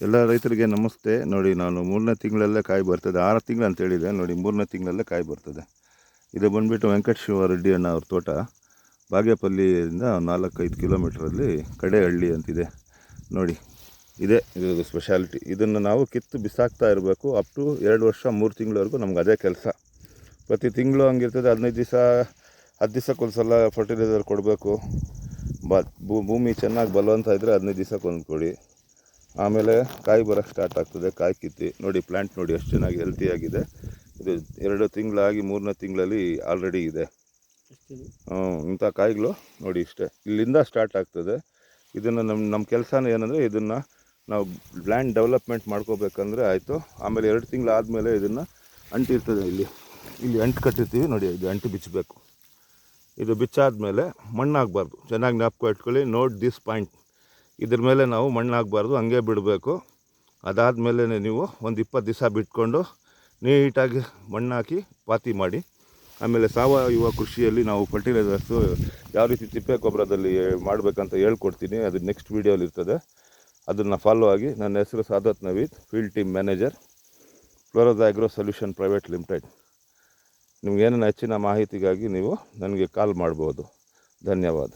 ಎಲ್ಲ ರೈತರಿಗೆ ನಮಸ್ತೆ. ನೋಡಿ, ನಾನು 3ನೇ ತಿಂಗಳಲ್ಲೇ ಕಾಯಿ ಬರ್ತದೆ. 6 ತಿಂಗಳು ಅಂತ ಹೇಳಿದೆ. ನೋಡಿ, 3ನೇ ತಿಂಗಳಲ್ಲೇ ಕಾಯಿ ಬರ್ತದೆ. ಇದು ಬಂದುಬಿಟ್ಟು ವೆಂಕಟ ಶಿವರೆಡ್ಡಿ ಅಣ್ಣ ಅವ್ರ ತೋಟ. ಬಾಗೇಪಲ್ಲಿಯಿಂದ 4-5 ಕಿಲೋಮೀಟ್ರಲ್ಲಿ ಕಡೆಹಳ್ಳಿ ಅಂತಿದೆ. ನೋಡಿ, ಇದು ಸ್ಪೆಷಾಲಿಟಿ. ಇದನ್ನು ನಾವು ಕಿತ್ತು ಬಿಸಾಕ್ತಾ ಇರಬೇಕು. ಅಪ್ ಟು 2 ವರ್ಷ 3 ತಿಂಗಳವರೆಗೂ ನಮ್ಗೆ ಅದೇ ಕೆಲಸ. ಪ್ರತಿ ತಿಂಗಳು ಹಂಗಿರ್ತದೆ. 15 ದಿವಸ 10 ದಿವಸಕ್ಕೊಂದ್ಸಲ ಫರ್ಟಿಲೈಸರ್ ಕೊಡಬೇಕು. ಭೂಮಿ ಚೆನ್ನಾಗಿ ಬಲವಂತ ಇದ್ದರೆ 15 ದಿವಸಕ್ಕೊಂದು ಕೊಡಿ. ಆಮೇಲೆ ಕಾಯಿ ಬರೋಕ್ಕೆ ಸ್ಟಾರ್ಟ್ ಆಗ್ತದೆ. ಕಾಯಿ ಕಿತ್ತಿ ನೋಡಿ, ಪ್ಲ್ಯಾಂಟ್ ನೋಡಿ ಎಷ್ಟು ಚೆನ್ನಾಗಿ ಹೆಲ್ತಿಯಾಗಿದೆ. ಇದು 2 ತಿಂಗಳಾಗಿ 3ನೇ ತಿಂಗಳಲ್ಲಿ ಆಲ್ರೆಡಿ ಇದೆ. ಇಂಥ ಕಾಯಿಗಳು ನೋಡಿ ಇಷ್ಟೇ. ಇಲ್ಲಿಂದ ಸ್ಟಾರ್ಟ್ ಆಗ್ತದೆ. ಇದನ್ನು ನಮ್ಮ ಕೆಲಸನೇ ಏನಂದರೆ, ಇದನ್ನು ನಾವು ಲ್ಯಾಂಡ್ ಡೆವಲಪ್ಮೆಂಟ್ ಮಾಡ್ಕೋಬೇಕಂದ್ರೆ ಆಯಿತು. ಆಮೇಲೆ 2 ತಿಂಗಳಾದಮೇಲೆ ಇದನ್ನು ಅಂಟಿರ್ತದೆ. ಇಲ್ಲಿ ಅಂಟು ಕಟ್ಟಿರ್ತೀವಿ ನೋಡಿ. ಇದು ಅಂಟು ಬಿಚ್ಚಬೇಕು. ಇದು ಬಿಚ್ಚಾದಮೇಲೆ ಮಣ್ಣಾಗಬಾರ್ದು. ಚೆನ್ನಾಗಿ ಜ್ಞಾಪಕ ಇಟ್ಕೊಳ್ಳಿ. Note this point. ಇದ್ರ ಮೇಲೆ ನಾವು ಮಣ್ಣಾಗಬಾರ್ದು, ಹಂಗೆ ಬಿಡಬೇಕು. ಅದಾದಮೇಲೆ ನೀವು ಒಂದು 20 ದಿವಸ ಬಿಟ್ಕೊಂಡು ನೀಟಾಗಿ ಮಣ್ಣು ಹಾಕಿ ಪಾತಿ ಮಾಡಿ. ಆಮೇಲೆ ಸಾವಯವ ಕೃಷಿಯಲ್ಲಿ ನಾವು ಫರ್ಟಿಲೈಸರ್ಸು ಯಾವ ರೀತಿ ತಿಪ್ಪೆ ಗೊಬ್ಬರದಲ್ಲಿ ಮಾಡಬೇಕಂತ ಹೇಳ್ಕೊಡ್ತೀನಿ. ಅದು ನೆಕ್ಸ್ಟ್ ವೀಡಿಯೋಲಿ ಇರ್ತದೆ. ಅದನ್ನು ಫಾಲೋ ಆಗಿ. ನನ್ನ ಹೆಸರು Sadat Naveed, field team manager, Floros agro solution private limited. ನಿಮಗೇನೇನು ಹೆಚ್ಚಿನ ಮಾಹಿತಿಗಾಗಿ ನೀವು ನನಗೆ ಕಾಲ್ ಮಾಡ್ಬೋದು. ಧನ್ಯವಾದ.